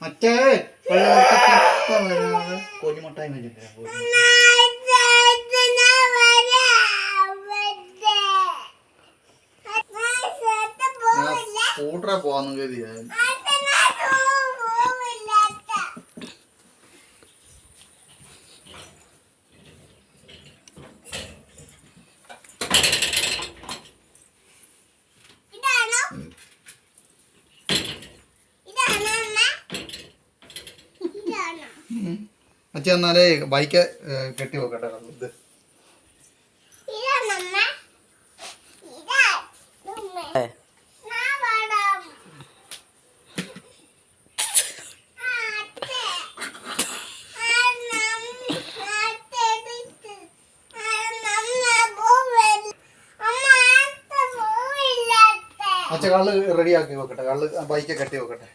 മറ്റേ കോഴിമുട്ടായി സ്കൂട്ടറെ പോവാന്ന് കരുതിയാ. അച്ഛൻ എന്നാലേ ബൈക്ക് കെട്ടി വെക്കട്ടെ. ഇത് അച്ഛൻ കള്ള് റെഡിയാക്കി വെക്കട്ടെ. കള്ള് ബൈക്ക് കെട്ടി വെക്കട്ടെ.